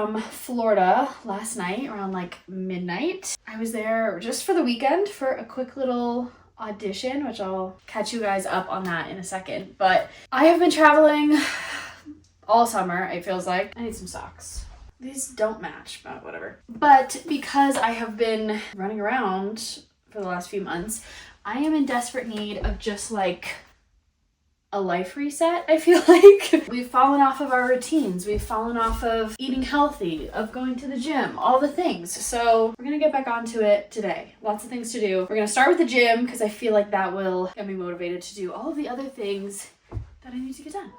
from Florida last night around like midnight. I was there just for the weekend for a quick little audition, which I'll catch you guys up on that in a second. But I have been traveling all summer, it feels like. I need some socks. These don't match, but whatever. But because I have been running around for the last few months, I am in desperate need of just like a life reset, I feel like. We've fallen off of our routines. We've fallen off of eating healthy, of going to the gym, all the things. So we're gonna get back onto it today. Lots of things to do. We're gonna start with the gym because I feel like that will get me motivated to do all of the other things that I need to get done.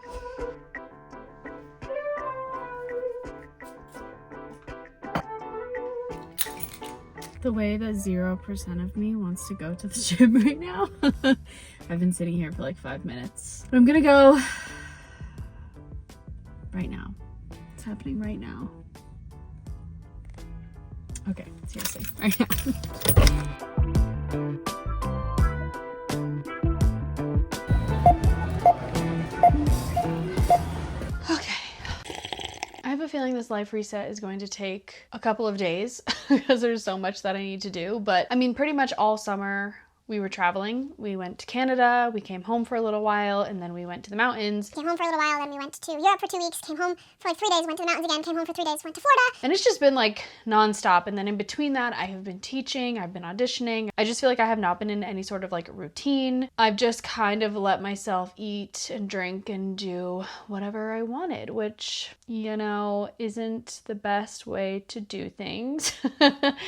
The way that 0% of me wants to go to the gym right now. I've been sitting here for like 5 minutes. But I'm gonna go right now. It's happening right now. Okay, seriously, right now. I have a feeling this life reset is going to take a couple of days because there's so much that I need to do. But I mean, pretty much all summer we were traveling. We went to Canada, we came home for a little while, and then we went to the mountains. Came home for a little while, then we went to Europe for 2 weeks, came home for like 3 days, went to the mountains again, came home for 3 days, went to Florida. And it's just been like nonstop. And then in between that, I have been teaching, I've been auditioning. I just feel like I have not been in any sort of like routine. I've just kind of let myself eat and drink and do whatever I wanted, which, you know, isn't the best way to do things.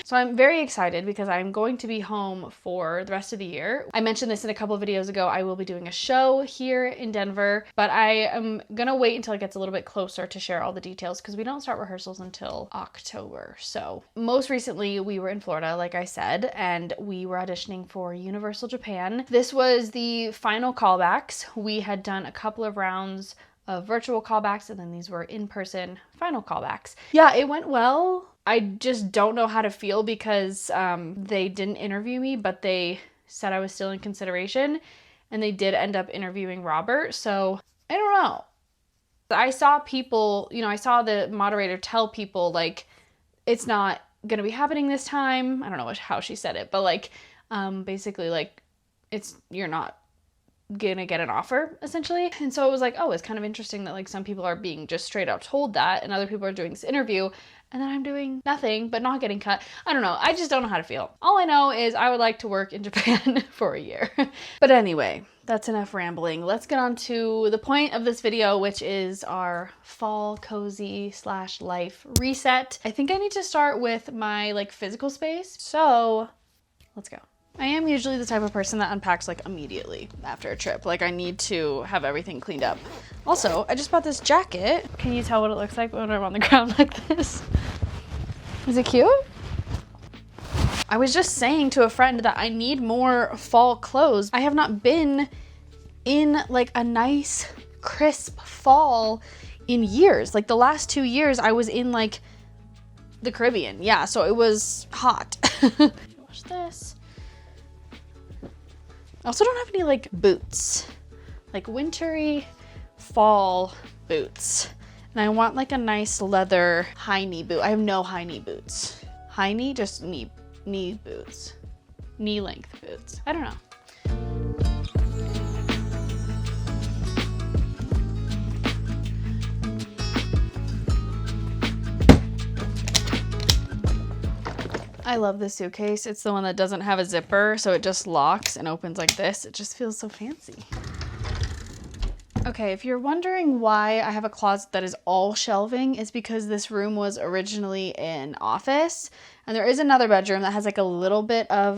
So I'm very excited because I'm going to be home for the rest of the year. I mentioned this in a couple of videos ago. I will be doing a show here in Denver, but I am gonna wait until it gets a little bit closer to share all the details because we don't start rehearsals until October. So most recently we were in Florida, like I said, and we were auditioning for Universal Japan. This was the final callbacks. We had done a couple of rounds of virtual callbacks, and then these were in-person final callbacks. Yeah, it went well. I just don't know how to feel because they didn't interview me, but they said I was still in consideration, and they did end up interviewing Robert. So I don't know. I saw people, you know, I saw the moderator tell people like, it's not gonna be happening this time. I don't know how she said it, but like, basically like, you're not gonna get an offer essentially. And so it was like, oh, it's kind of interesting that like some people are being just straight up told that and other people are doing this interview and then I'm doing nothing but not getting cut. I don't know. I just don't know how to feel. All I know is I would like to work in Japan for a year. But anyway, that's enough rambling. Let's get on to the point of this video, which is our fall cozy / life reset. I think I need to start with my like physical space. So let's go. I am usually the type of person that unpacks like immediately after a trip. Like I need to have everything cleaned up. Also, I just bought this jacket. Can you tell what it looks like when I'm on the ground like this? Is it cute? I was just saying to a friend that I need more fall clothes. I have not been in like a nice crisp fall in years. Like the last 2 years I was in like the Caribbean. Yeah, so it was hot. Watch this. I also don't have any like boots, like wintry fall boots. And I want like a nice leather high knee boot. I have no high knee boots. High knee, just knee boots, knee length boots. I don't know. I love this suitcase. It's the one that doesn't have a zipper, so it just locks and opens like this. It just feels so fancy. Okay, if you're wondering why I have a closet that is all shelving, it's because this room was originally an office, and there is another bedroom that has like a little bit of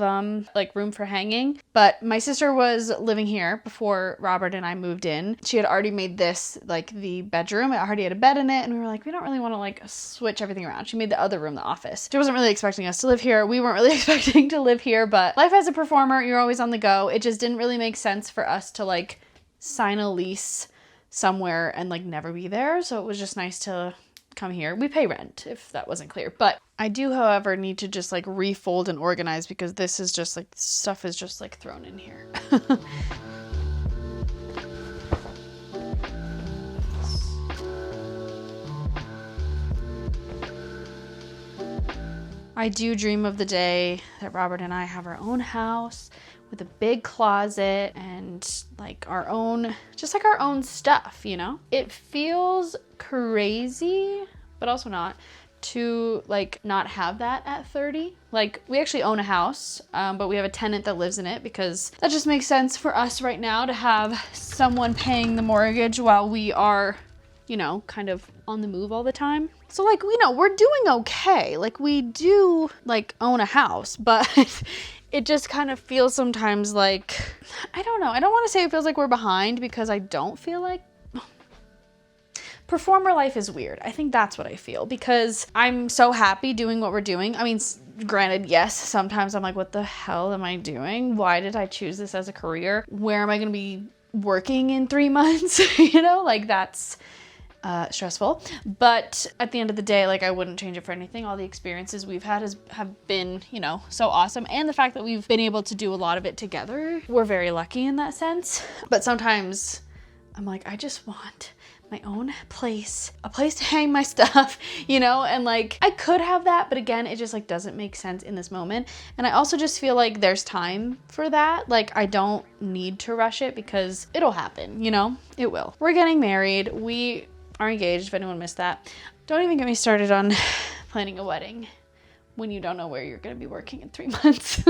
like room for hanging. But my sister was living here before Robert and I moved in. She had already made this like the bedroom. It already had a bed in it, and we were like, we don't really want to like switch everything around. She made the other room the office. She wasn't really expecting us to live here. We weren't really expecting to live here, but life as a performer, you're always on the go. It just didn't really make sense for us to like sign a lease somewhere and like never be there. So it was just nice to come here. We pay rent, if that wasn't clear. But I do, however, need to just like refold and organize because this is just like, stuff is just like thrown in here. I do dream of the day that Robert and I have our own house with a big closet and like our own, just like our own stuff, you know? It feels crazy, but also not, to like not have that at 30. Like we actually own a house, but we have a tenant that lives in it because that just makes sense for us right now to have someone paying the mortgage while we are, you know, kind of on the move all the time. So like, you know, we're doing okay. Like we do like own a house, but it just kind of feels sometimes like, I don't know. I don't want to say it feels like we're behind because I don't feel like, performer life is weird. I think that's what I feel because I'm so happy doing what we're doing. I mean, granted, yes, sometimes I'm like, what the hell am I doing? Why did I choose this as a career? Where am I going to be working in 3 months? You know, like that's stressful. But at the end of the day, like I wouldn't change it for anything. All the experiences we've had have been, you know, so awesome. And the fact that we've been able to do a lot of it together, we're very lucky in that sense. But sometimes I'm like, I just want my own place, a place to hang my stuff, you know, and like I could have that, but again, it just like doesn't make sense in this moment. And I also just feel like there's time for that. Like I don't need to rush it because it'll happen, you know, it will. We're getting married. We are engaged, if anyone missed that. Don't even get me started on planning a wedding when you don't know where you're going to be working in 3 months.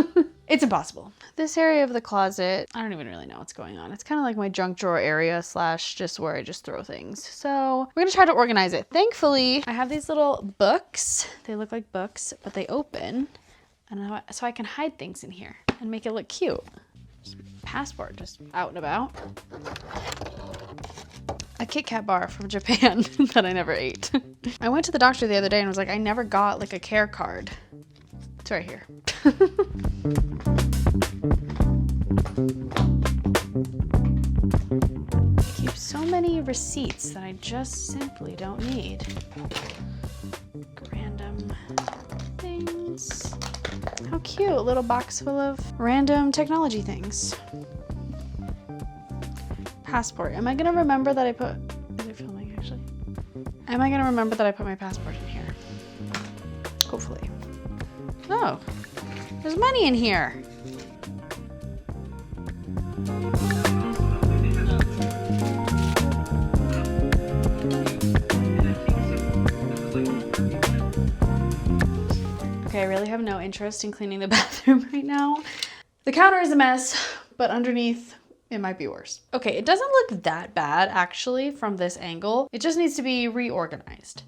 It's impossible. This area of the closet, I don't even really know what's going on. It's kind of like my junk drawer area slash just where I just throw things. So we're gonna try to organize it. Thankfully, I have these little books. They look like books, but they open. And so I can hide things in here and make it look cute. Passport just out and about. A Kit Kat bar from Japan that I never ate. I went to the doctor the other day and was like, I never got like a care card. It's right here. I keep so many receipts that I just simply don't need. Random things. How cute, a little box full of random technology things. Passport. Am I gonna remember that I put, is it filming actually? Am I gonna remember that I put my passport in here? Hopefully. Oh, there's money in here. Okay, I really have no interest in cleaning the bathroom right now. The counter is a mess, but underneath, it might be worse. Okay, it doesn't look that bad actually from this angle. It just needs to be reorganized.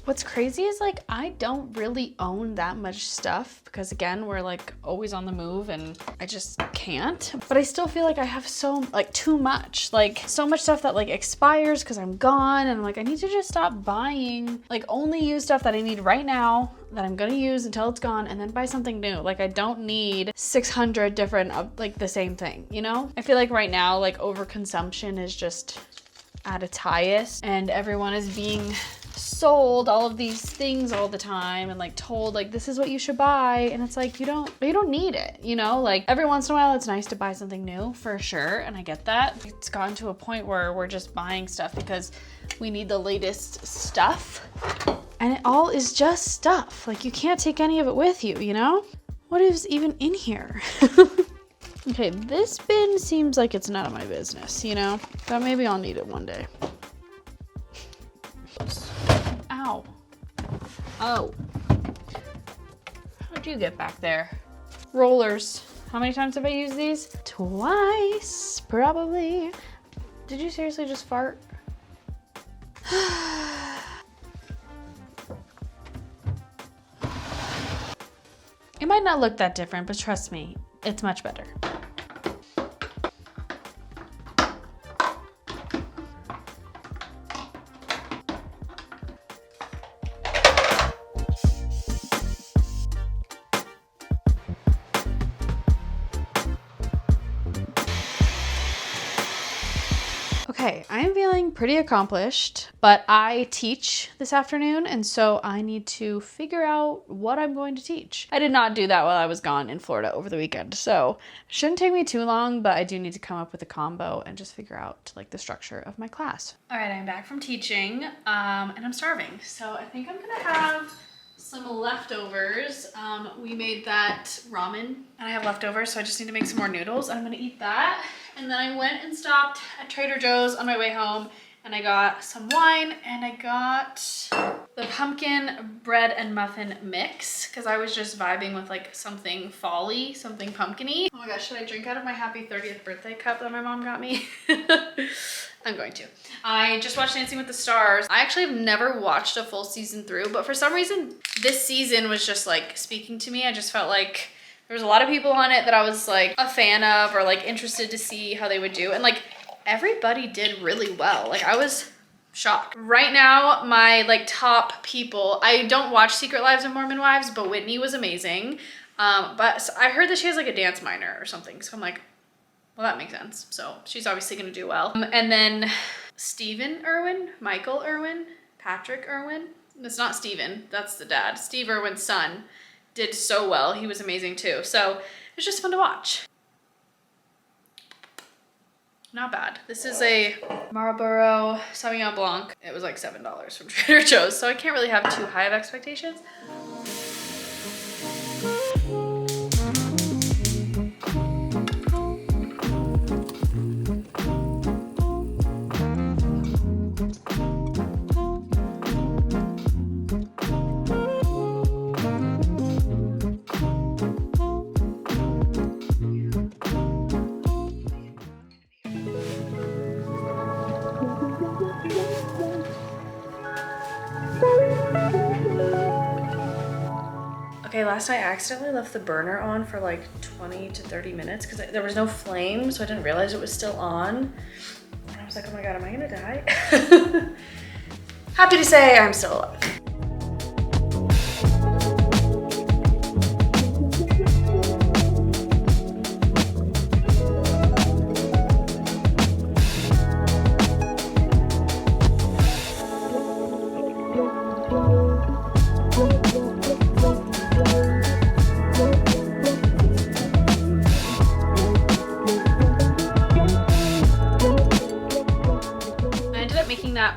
What's crazy is like, I don't really own that much stuff because again, we're like always on the move and I just can't. But I still feel like I have so like too much, like so much stuff that like expires because I'm gone and I'm like, I need to just stop buying, like only use stuff that I need right now that I'm gonna use until it's gone and then buy something new. Like I don't need 600 different of like the same thing, you know? I feel like right now, like overconsumption is just at its highest and everyone is being sold all of these things all the time and like told like this is what you should buy and it's like you don't need it, you know? Like every once in a while it's nice to buy something new for sure and I get that. It's gotten to a point where we're just buying stuff because we need the latest stuff and it all is just stuff. Like you can't take any of it with you, you know? What is even in here? Okay, this bin seems like it's none of my business, you know? But maybe I'll need it one day. Ow. Oh. How'd you get back there? Rollers. How many times have I used these? Twice, probably. Did you seriously just fart? It might not look that different, but trust me, it's much better. Okay, I am feeling pretty accomplished, but I teach this afternoon, and so I need to figure out what I'm going to teach. I did not do that while I was gone in Florida over the weekend, so it shouldn't take me too long, but I do need to come up with a combo and just figure out like the structure of my class. All right, I'm back from teaching, and I'm starving, so I think I'm gonna have some leftovers. We made that ramen and I have leftovers, so I just need to make some more noodles. I'm gonna eat that. And then I went and stopped at Trader Joe's on my way home and I got some wine and I got the pumpkin bread and muffin mix because I was just vibing with like something fall-y, something pumpkin-y. Oh my gosh, should I drink out of my happy 30th birthday cup that my mom got me? I'm going to. I just watched Dancing with the Stars. I actually have never watched a full season through, but for some reason, this season was just like speaking to me. I just felt like there was a lot of people on it that I was like a fan of or like interested to see how they would do. And like everybody did really well. Like I was shocked. Right now, my like top people, I don't watch Secret Lives of Mormon Wives, but Whitney was amazing. But I heard that she has like a dance minor or something. So I'm like, well, that makes sense. So she's obviously gonna do well. And then Stephen Irwin, Michael Irwin, Patrick Irwin. It's not Stephen, that's the dad. Steve Irwin's son did so well. He was amazing too. So it's just fun to watch. Not bad. This is a Marlboro Sauvignon Blanc. It was like $7 from Trader Joe's, so I can't really have too high of expectations. Okay, last night I accidentally left the burner on for like 20 to 30 minutes because there was no flame, so I didn't realize it was still on. And I was like, oh my God, am I gonna die? Happy to say I'm still alive.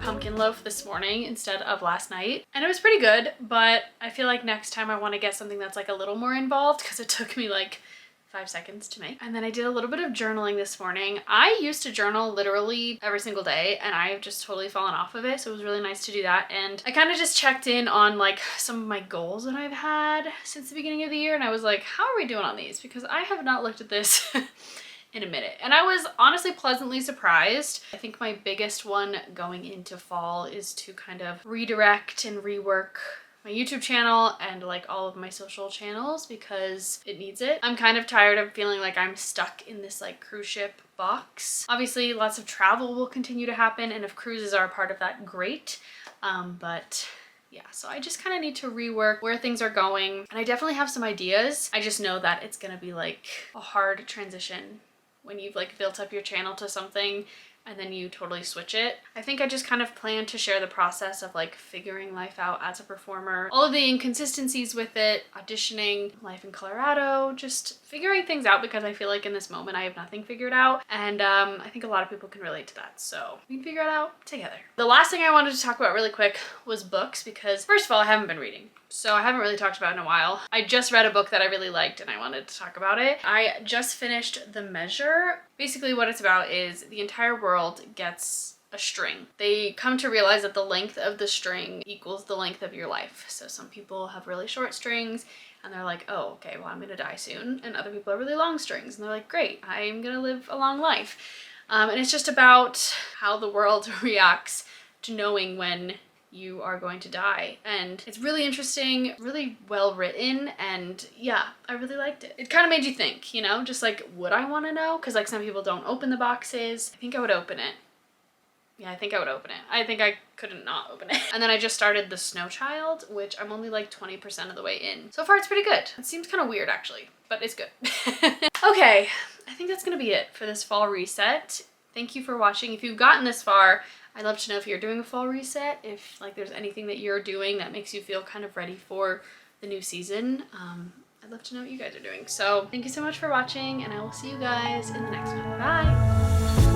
Pumpkin loaf this morning instead of last night and it was pretty good, but I feel like next time I want to get something that's like a little more involved because it took me like 5 seconds to make. And then I did a little bit of journaling this morning. I used to journal literally every single day and I've just totally fallen off of it, so it was really nice to do that. And I kind of just checked in on like some of my goals that I've had since the beginning of the year and I was like, how are we doing on these? Because I have not looked at this in a minute. And I was honestly pleasantly surprised. I think my biggest one going into fall is to kind of redirect and rework my YouTube channel and like all of my social channels because it needs it. I'm kind of tired of feeling like I'm stuck in this like cruise ship box. Obviously lots of travel will continue to happen and if cruises are a part of that, great. But yeah, so I just kind of need to rework where things are going and I definitely have some ideas. I just know that it's gonna be like a hard transition when you've like built up your channel to something and then you totally switch it. I think I just kind of plan to share the process of like figuring life out as a performer, all of the inconsistencies with it, auditioning, life in Colorado, just figuring things out because I feel like in this moment I have nothing figured out and I think a lot of people can relate to that, so we can figure it out together. The last thing I wanted to talk about really quick was books because first of all I haven't been reading. So I haven't really talked about it in a while. I just read a book that I really liked and I wanted to talk about it. I just finished The Measure. Basically what it's about is the entire world gets a string. They come to realize that the length of the string equals the length of your life. So some people have really short strings and they're like, oh, okay, well, I'm gonna die soon. And other people have really long strings and they're like, great, I'm gonna live a long life. And it's just about how the world reacts to knowing when you are going to die. And it's really interesting, really well written, and yeah, I really liked it. It kind of made you think, you know, just like, would I want to know? Because like some people don't open the boxes. I think I would open it. Yeah, I think I would open it. I think I couldn't not open it. And then I just started The Snow Child, which I'm only like 20% of the way in. So far it's pretty good. It seems kind of weird actually, but it's good. Okay, I think that's gonna be it for this fall reset. Thank you for watching. If you've gotten this far, I'd love to know if you're doing a fall reset, if like there's anything that you're doing that makes you feel kind of ready for the new season. I'd love to know what you guys are doing. So thank you so much for watching and I will see you guys in the next one. Bye!